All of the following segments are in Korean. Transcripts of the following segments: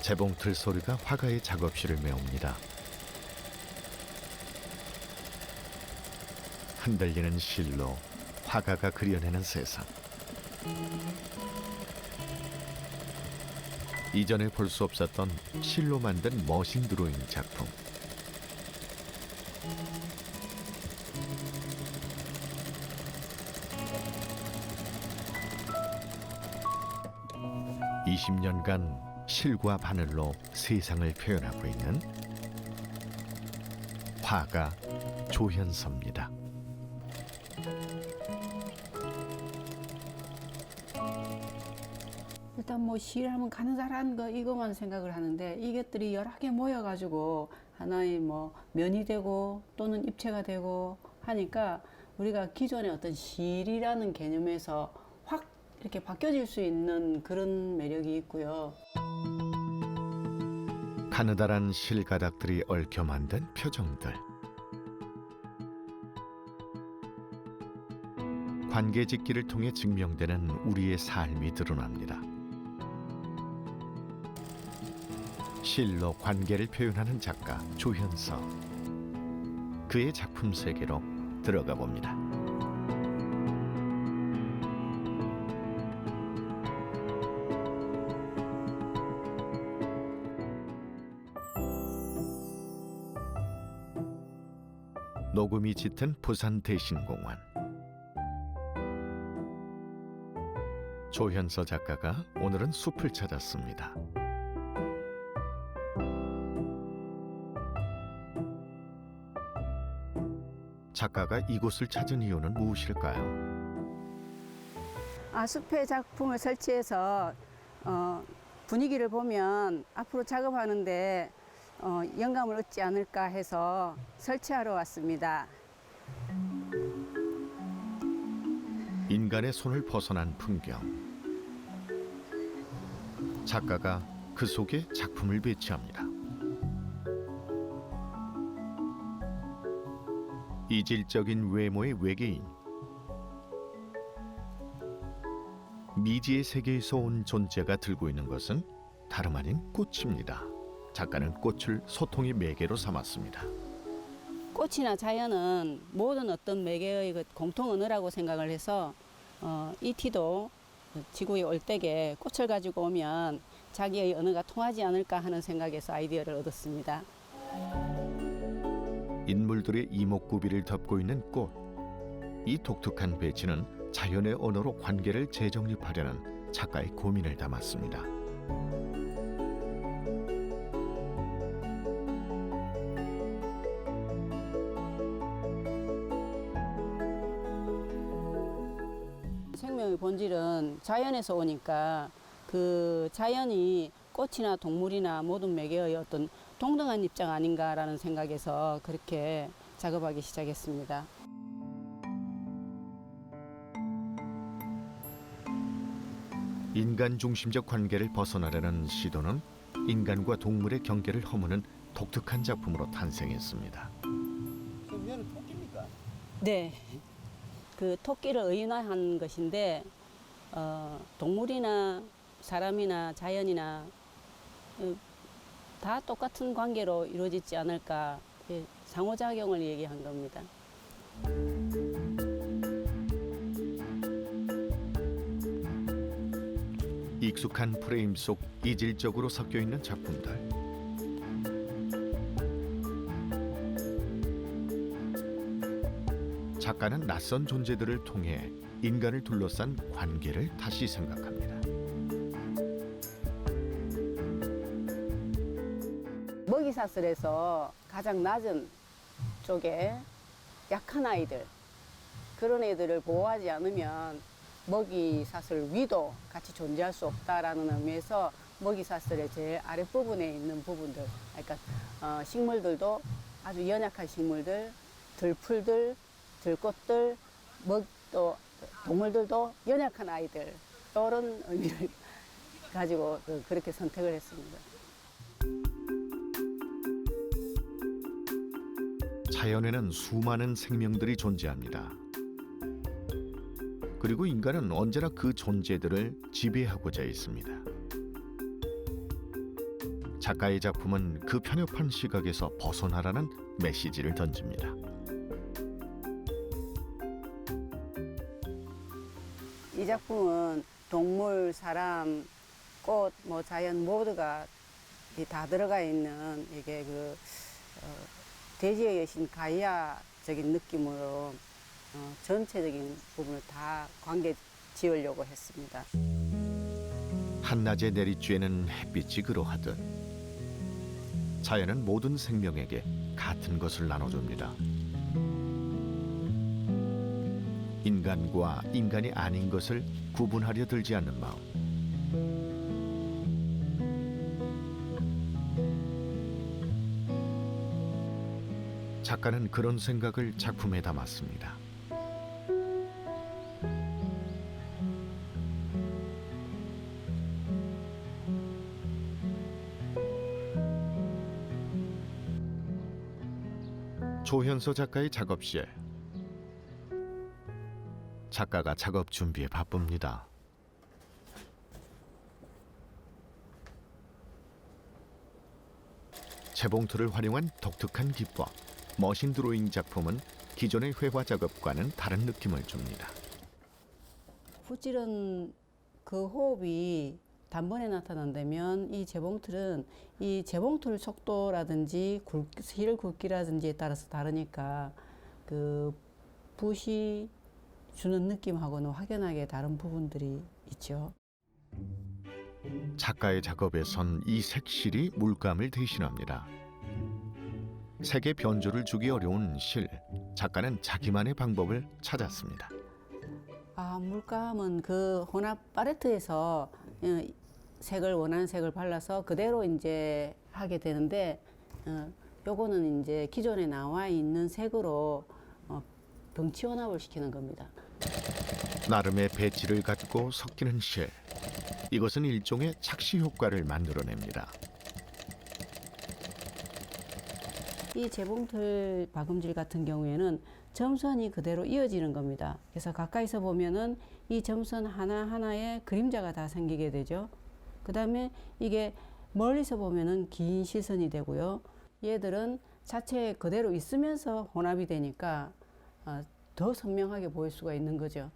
재봉틀 소리가 화가의 작업실을 메웁니다. 흔들리는 실로 화가가 그려내는 세상. 이전에 볼 수 없었던 실로 만든 머신 드로잉 작품. (20년간) 실과 바늘로 세상을 표현하고 있는 화가 조현서입니다. 일단 뭐 실하면 가느다란 거 이것만 생각을 하는데 이것들이 여러 개 모여가지고 하나의 뭐 면이 되고 또는 입체가 되고 하니까 우리가 기존의 어떤 실이라는 개념에서 확 이렇게 바뀌어질 수 있는 그런 매력이 있고요. 가느다란 실가닥들이 얽혀 만든 표정들. 관계짓기를 통해 증명되는 우리의 삶이 드러납니다. 실로 관계를 표현하는 작가 조현서. 그의 작품 세계로 들어가 봅니다. 녹음이 짙은 부산 대신공원. 조현서 작가가 오늘은 숲을 찾았습니다. 작가가 이곳을 찾은 이유는 무엇일까요? 숲에 작품을 설치해서 분위기를 보면 앞으로 작업하는데 영감을 얻지 않을까 해서 설치하러 왔습니다. 인간의 손을 벗어난 풍경. 작가가 그 속에 작품을 배치합니다. 이질적인 외모의 외계인. 미지의 세계에서 온 존재가 들고 있는 것은 다름 아닌 꽃입니다. 작가는 꽃을 소통의 매개로 삼았습니다. 꽃이나 자연은 모든 어떤 매개의 그 공통 언어라고 생각을 해서 이티도 지구에 올 때에 꽃을 가지고 오면 자기의 언어가 통하지 않을까 하는 생각에서 아이디어를 얻었습니다. 인물들의 이목구비를 덮고 있는 꽃. 이 독특한 배치는 자연의 언어로 관계를 재정립하려는 작가의 고민을 담았습니다. 생명의 본질은 자연에서 오니까 그 자연이 꽃이나 동물이나 모든 매개의 어떤 동등한 입장 아닌가라는 생각에서 그렇게 작업하기 시작했습니다. 인간 중심적 관계를 벗어나려는 시도는 인간과 동물의 경계를 허무는 독특한 작품으로 탄생했습니다. 그럼 얘는 토끼입니까? 네, 그 토끼를 의인화한 것인데 동물이나 사람이나 자연이나 다 똑같은 관계로 이루어지지 않을까, 상호작용을 얘기한 겁니다. 익숙한 프레임 속 이질적으로 섞여 있는 작품들. 작가는 낯선 존재들을 통해 인간을 둘러싼 관계를 다시 생각합니다. 먹이사슬에서 가장 낮은 쪽에 약한 아이들, 그런 애들을 보호하지 않으면 먹이사슬 위도 같이 존재할 수 없다라는 의미에서 먹이사슬의 제일 아랫부분에 있는 부분들, 그러니까 식물들도 아주 연약한 식물들, 들풀들, 들꽃들, 또 동물들도 연약한 아이들, 이런 의미를 가지고 그렇게 선택을 했습니다. 자연에는 수많은 생명들이 존재합니다. 그리고 인간은 언제나 그 존재들을 지배하고자 했습니다. 작가의 작품은 그 편협한 시각에서 벗어나라는 메시지를 던집니다. 이 작품은 동물, 사람, 꽃, 뭐 자연 모두가 다 들어가 있는 이게 대지의 여신 가이아적인 느낌으로 전체적인 부분을 다 관계 지으려고 했습니다. 한낮에 내리쬐는 햇빛이 그러하듯 자연은 모든 생명에게 같은 것을 나눠줍니다. 인간과 인간이 아닌 것을 구분하려 들지 않는 마음. 작가는 그런 생각을 작품에 담았습니다. 조현서 작가의 작업실. 작가가 작업 준비에 바쁩니다. 재봉틀을 활용한 독특한 기법, 머신 드로잉 작품은 기존의 회화 작업과는 다른 느낌을 줍니다. 붓질은 그 호흡이 단번에 나타난다면 이 재봉틀은 이 재봉틀 속도라든지 실 굵기라든지에 따라서 다르니까 그 붓이 주는 느낌하고는 확연하게 다른 부분들이 있죠. 작가의 작업에선 이 색실이 물감을 대신합니다. 색의 변조를 주기 어려운 실, 작가는 자기만의 방법을 찾았습니다. 물감은 그 혼합 팔레트에서 색을 원하는 색을 발라서 그대로 이제 하게 되는데, 요거는 이제 기존에 나와 있는 색으로 병치 혼합을 시키는 겁니다. 나름의 배치를 갖고 섞이는 실, 이것은 일종의 착시 효과를 만들어냅니다. 이 재봉틀 박음질 같은 경우에는 점선이 그대로 이어지는 겁니다. 그래서 가까이서 보면은 이 점선 하나하나에 그림자가 다 생기게 되죠. 그 다음에 이게 멀리서 보면은 긴 시선이 되고요. 얘들은 자체에 그대로 있으면서 혼합이 되니까 더 선명하게 보일 수가 있는 거죠.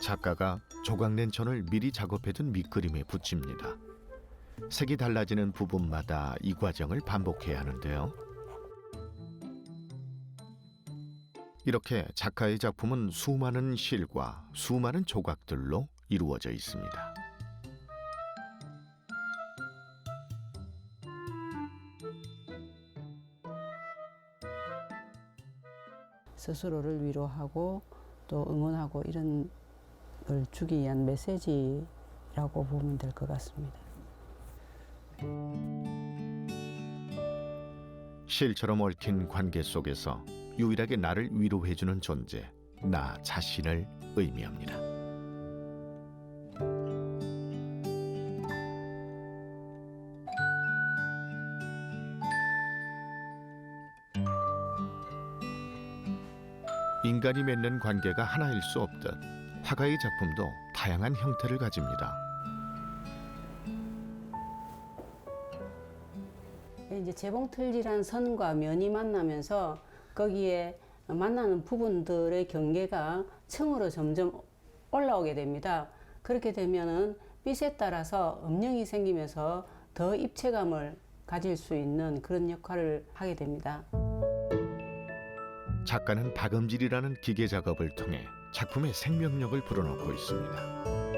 작가가 조각렌천을 미리 작업해둔 밑그림에 붙입니다. 색이 달라지는 부분마다 이 과정을 반복해야 하는데요. 이렇게 작가의 작품은 수많은 실과 수많은 조각들로 이루어져 있습니다. 스스로를 위로하고 또 응원하고 이런 걸 주기 위한 메시지라고 보면 될 것 같습니다. 실처럼 얽힌 관계 속에서 유일하게 나를 위로해주는 존재, 나 자신을 의미합니다. 인간이 맺는 관계가 하나일 수 없듯 화가의 작품도 다양한 형태를 가집니다. 이제 재봉틀이란 선과 면이 만나면서 거기에 만나는 부분들의 경계가 층으로 점점 올라오게 됩니다. 그렇게 되면은 빛에 따라서 음영이 생기면서 더 입체감을 가질 수 있는 그런 역할을 하게 됩니다. 작가는 박음질이라는 기계 작업을 통해 작품의 생명력을 불어넣고 있습니다.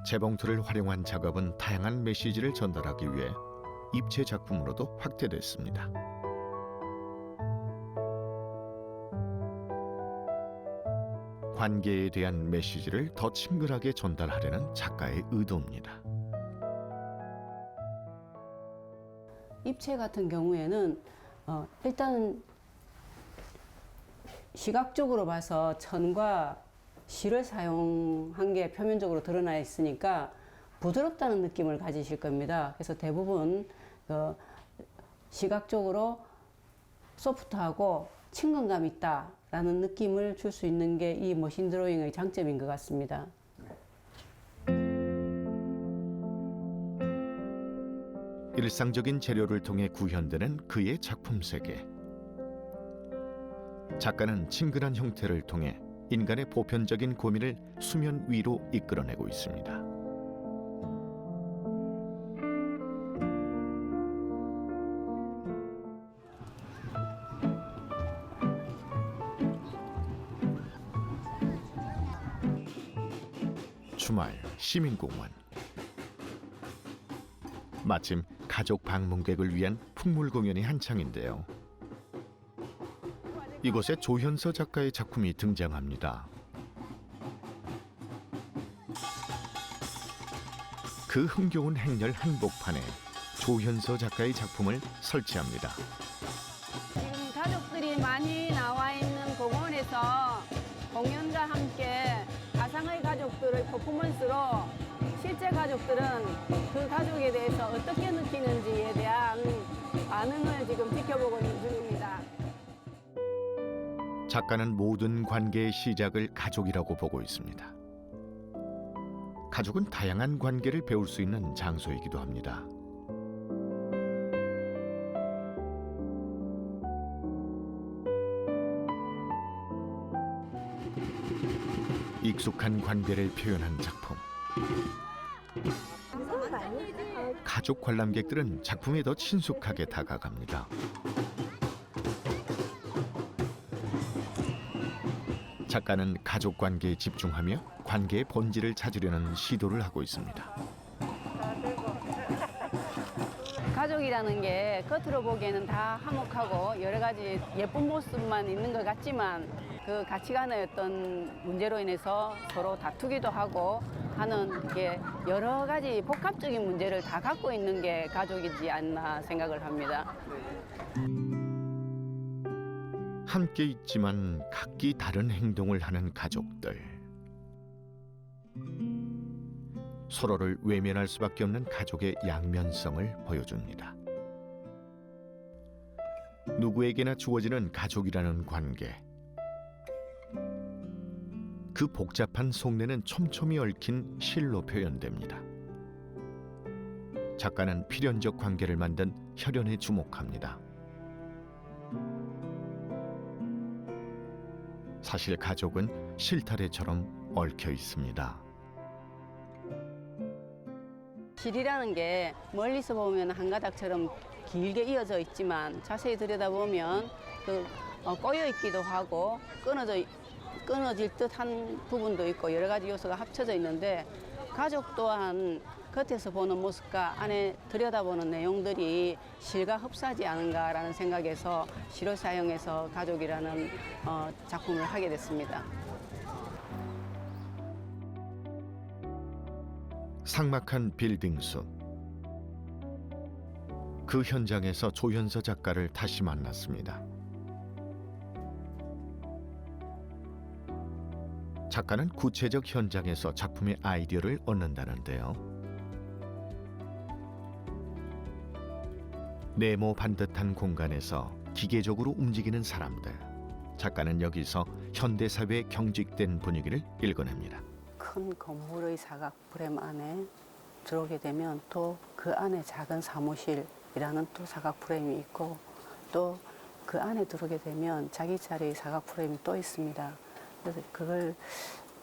재봉틀을 활용한 작업은 다양한 메시지를 전달하기 위해 입체 작품으로도 확대됐습니다. 관계에 대한 메시지를 더 친근하게 전달하려는 작가의 의도입니다. 입체 같은 경우에는 일단 시각적으로 봐서 천과 실을 사용한 게 표면적으로 드러나 있으니까 부드럽다는 느낌을 가지실 겁니다. 그래서 대부분 시각적으로 소프트하고 친근감 있다라는 느낌을 줄 수 있는 게 이 머신 드로잉의 장점인 것 같습니다. 일상적인 재료를 통해 구현되는 그의 작품 세계. 작가는 친근한 형태를 통해 인간의 보편적인 고민을 수면 위로 이끌어내고 있습니다. 주말 시민공원. 마침 가족 방문객을 위한 풍물 공연이 한창인데요. 이곳에 조현서 작가의 작품이 등장합니다. 그 흥겨운 행렬 한복판에 조현서 작가의 작품을 설치합니다. 지금 가족들이 많이 나와 있는 공원에서 공연과 함께 가상의 가족들의 퍼포먼스로 실제 가족들은 그 가족에 대해서 어떻게 느끼는지에 대한 반응을 지금 지켜보고 있는 중입니다. 작가는 모든 관계의 시작을 가족이라고 보고 있습니다. 가족은 다양한 관계를 배울 수 있는 장소이기도 합니다. 익숙한 관계를 표현한 작품. 가족 관람객들은 작품에 더 친숙하게 다가갑니다. 작가는 가족 관계에 집중하며 관계의 본질을 찾으려는 시도를 하고 있습니다. 가족이라는 게 겉으로 보기에는 다 화목하고 여러 가지 예쁜 모습만 있는 것 같지만 그 가치관의 어떤 문제로 인해서 서로 다투기도 하고 하는 게 여러 가지 복합적인 문제를 다 갖고 있는 게 가족이지 않나 생각을 합니다. 함께 있지만 각기 다른 행동을 하는 가족들. 서로를 외면할 수밖에 없는 가족의 양면성을 보여줍니다. 누구에게나 주어지는 가족이라는 관계. 그 복잡한 속내는 촘촘히 얽힌 실로 표현됩니다. 작가는 필연적 관계를 만든 혈연에 주목합니다. 사실 가족은 실타래처럼 얽혀 있습니다. 실이라는 게 멀리서 보면 한 가닥처럼 길게 이어져 있지만 자세히 들여다보면 꼬여 있기도 하고 끊어질 듯한 부분도 있고 여러 가지 요소가 합쳐져 있는데 가족 또한 겉에서 보는 모습과 안에 들여다보는 내용들이 실과 흡사하지 않은가라는 생각에서 실을 사용해서 가족이라는 작품을 하게 됐습니다. 삭막한 빌딩 숲. 그 현장에서 조현서 작가를 다시 만났습니다. 작가는 구체적 현장에서 작품의 아이디어를 얻는다는데요. 네모 반듯한 공간에서 기계적으로 움직이는 사람들. 작가는 여기서 현대사회의 경직된 분위기를 읽어냅니다. 큰 건물의 사각 프레임 안에 들어오게 되면 또 그 안에 작은 사무실이라는 또 사각 프레임이 있고 또 그 안에 들어오게 되면 자기 자리의 사각 프레임이 또 있습니다. 그래서 그걸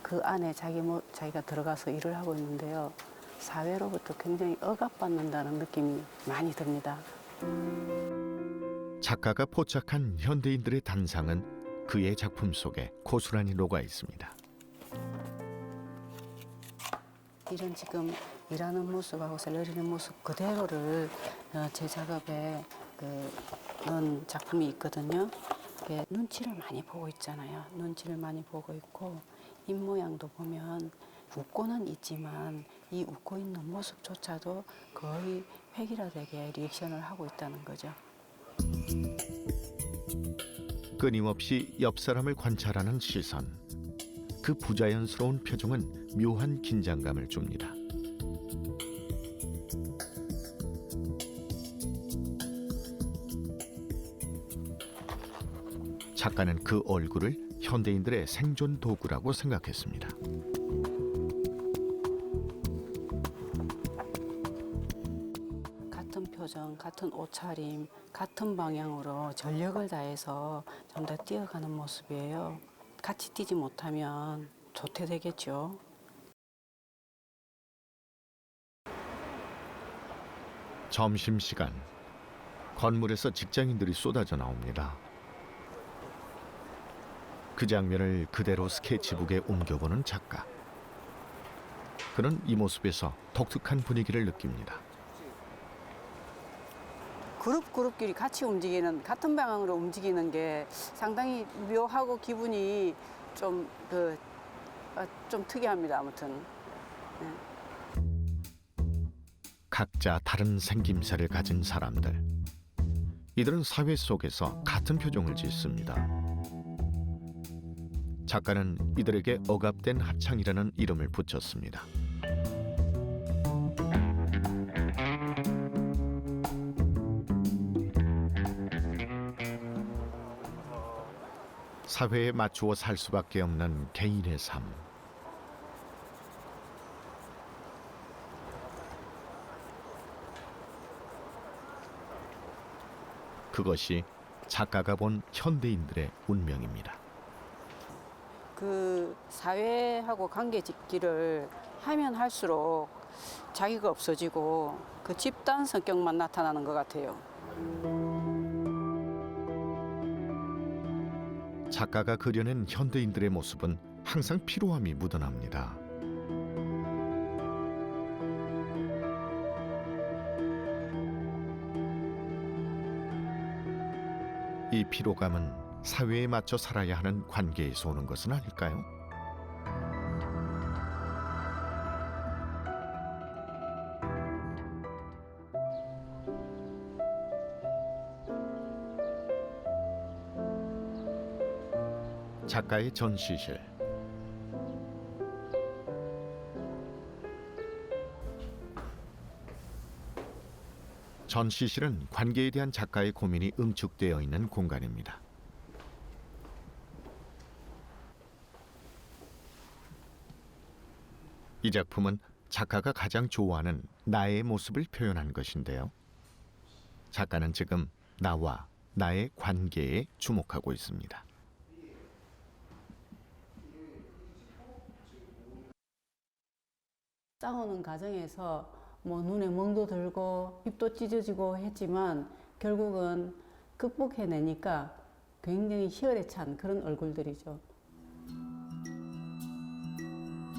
그 안에 자기가 들어가서 일을 하고 있는데요. 사회로부터 굉장히 억압받는다는 느낌이 많이 듭니다. 작가가 포착한 현대인들의 단상은 그의 작품 속에 고스란히 녹아 있습니다. 이런 지금 일하는 모습하고 셀러리는 모습 그대로를 제 작업에 넣은 작품이 있거든요. 눈치를 많이 보고 있잖아요. 눈치를 많이 보고 있고 입 모양도 보면 웃고는 있지만 이 웃고 있는 모습조차도 거의 획일화되게 리액션을 하고 있다는 거죠. 끊임없이 옆 사람을 관찰하는 시선. 그 부자연스러운 표정은 묘한 긴장감을 줍니다. 작가는 그 얼굴을 현대인들의 생존 도구라고 생각했습니다. 같은 표정, 같은 옷차림, 같은 방향으로 전력을 다해서 좀 더 뛰어가는 모습이에요. 같이 뛰지 못하면 조퇴되겠죠. 점심시간, 건물에서 직장인들이 쏟아져 나옵니다. 그 장면을 그대로 스케치북에 옮겨보는 작가. 그는 이 모습에서 독특한 분위기를 느낍니다. 그룹끼리 같이 움직이는, 같은 방향으로 움직이는 게 상당히 묘하고 기분이 좀 특이합니다. 아무튼. 각자 다른 생김새를 가진 사람들. 이들은 사회 속에서 같은 표정을 짓습니다. 작가는 이들에게 억압된 합창이라는 이름을 붙였습니다. 사회에 맞추어 살 수밖에 없는 개인의 삶. 그것이 작가가 본 현대인들의 운명입니다. 그 사회하고 관계 짓기를 하면 할수록 자기가 없어지고 그 집단 성격만 나타나는 것 같아요. 작가가 그려낸 현대인들의 모습은 항상 피로함이 묻어납니다. 이 피로감은 사회에 맞춰 살아야 하는 관계에서 오는 것은 아닐까요? 작가의 전시실. 전시실은 관계에 대한 작가의 고민이 응축되어 있는 공간입니다. 이 작품은 작가가 가장 좋아하는 나의 모습을 표현한 것인데요. 작가는 지금 나와 나의 관계에 주목하고 있습니다. 싸우는 과정에서 뭐 눈에 멍도 들고 입도 찢어지고 했지만 결국은 극복해내니까 굉장히 희열에 찬 그런 얼굴들이죠.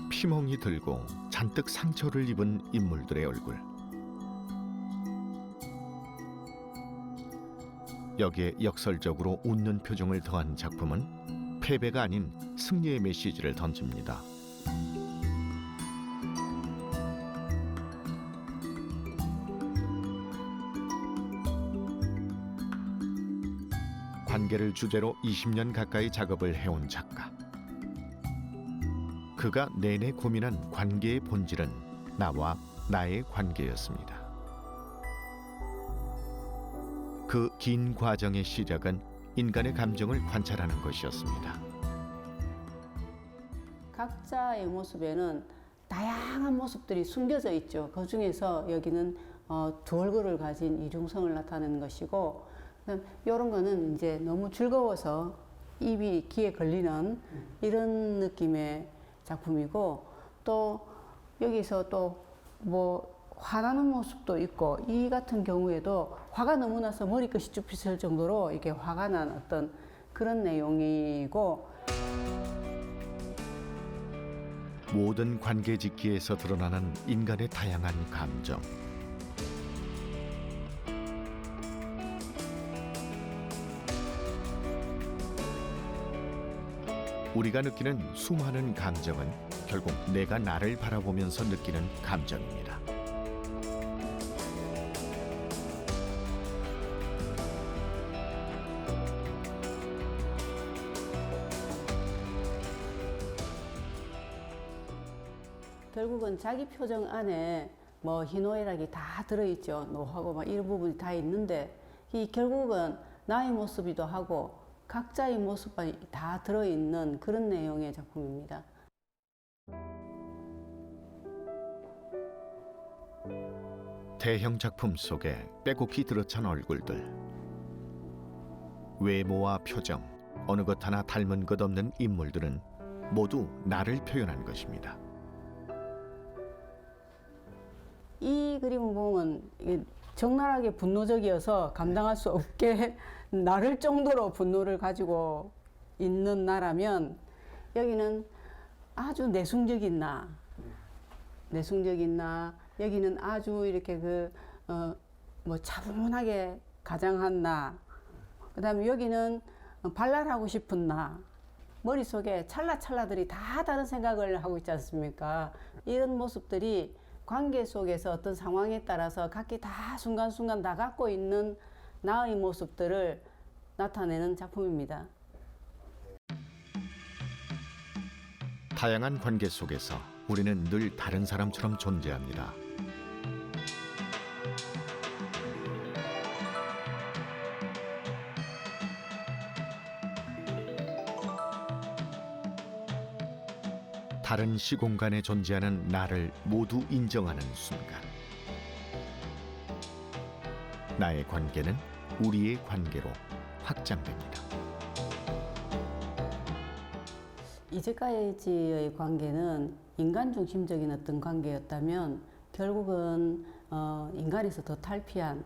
피멍이 들고 잔뜩 상처를 입은 인물들의 얼굴. 여기에 역설적으로 웃는 표정을 더한 작품은 패배가 아닌 승리의 메시지를 던집니다. 관계를 주제로 20년 가까이 작업을 해온 작가. 그가 내내 고민한 관계의 본질은 나와 나의 관계였습니다. 그 긴 과정의 시작은 인간의 감정을 관찰하는 것이었습니다. 각자의 모습에는 다양한 모습들이 숨겨져 있죠. 그 중에서 여기는 두 얼굴을 가진 이중성을 나타내는 것이고, 이런 거는 이제 너무 즐거워서 입이 귀에 걸리는 이런 느낌의 작품이고, 또 여기서 또 뭐 화나는 모습도 있고, 이 같은 경우에도 화가 너무 나서 머리끝이 쭉 빗을 정도로 이렇게 화가 난 어떤 그런 내용이고, 모든 관계 짓기에서 드러나는 인간의 다양한 감정. 우리가 느끼는 수많은 감정은 결국 내가 나를 바라보면서 느끼는 감정입니다. 결국은 자기 표정 안에 뭐 희노애락이 다 들어있죠. 노하고 막 이런 부분이 다 있는데, 이 결국은 나의 모습이기도 하고 각자의 모습이 다 들어있는 그런 내용의 작품입니다. 대형 작품 속에 빼곡히 들어찬 얼굴들, 외모와 표정, 어느 것 하나 닮은 것 없는 인물들은 모두 나를 표현한 것입니다. 이 그림을 보면 이게 적나라하게 분노적이어서 감당할 수 없게 나를 정도로 분노를 가지고 있는 나라면, 여기는 아주 내숭적인 나, 여기는 아주 이렇게 차분하게 가장한 나, 그다음에 여기는 발랄하고 싶은 나, 머릿속에 찰나찰나들이 다 다른 생각을 하고 있지 않습니까? 이런 모습들이 관계 속에서 어떤 상황에 따라서 각기 다 순간순간 다 갖고 있는 나의 모습들을 나타내는 작품입니다. 다양한 관계 속에서 우리는 늘 다른 사람처럼 존재합니다. 다른 시공간에 존재하는 나를 모두 인정하는 순간, 나의 관계는 우리의 관계로 확장됩니다. 이제까지의 관계는 인간 중심적인 어떤 관계였다면, 결국은 인간에서 더 탈피한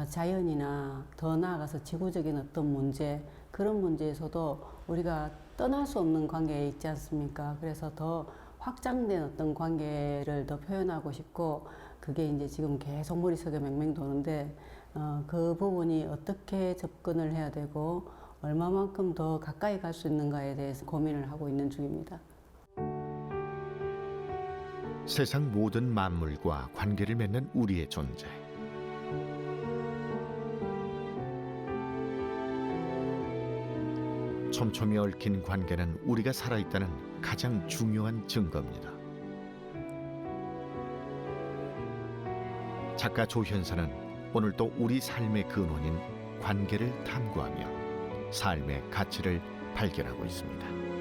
자연이나 더 나아가서 지구적인 어떤 문제, 그런 문제에서도 우리가 떠날 수 없는 관계에 있지 않습니까? 그래서 더 확장된 어떤 관계를 더 표현하고 싶고, 그게 이제 지금 계속 머릿속에 맹맹 도는데, 그 부분이 어떻게 접근을 해야 되고 얼마만큼 더 가까이 갈 수 있는가에 대해서 고민을 하고 있는 중입니다. 세상 모든 만물과 관계를 맺는 우리의 존재. 촘촘히 얽힌 관계는 우리가 살아있다는 가장 중요한 증거입니다. 작가 조현선은 오늘도 우리 삶의 근원인 관계를 탐구하며 삶의 가치를 발견하고 있습니다.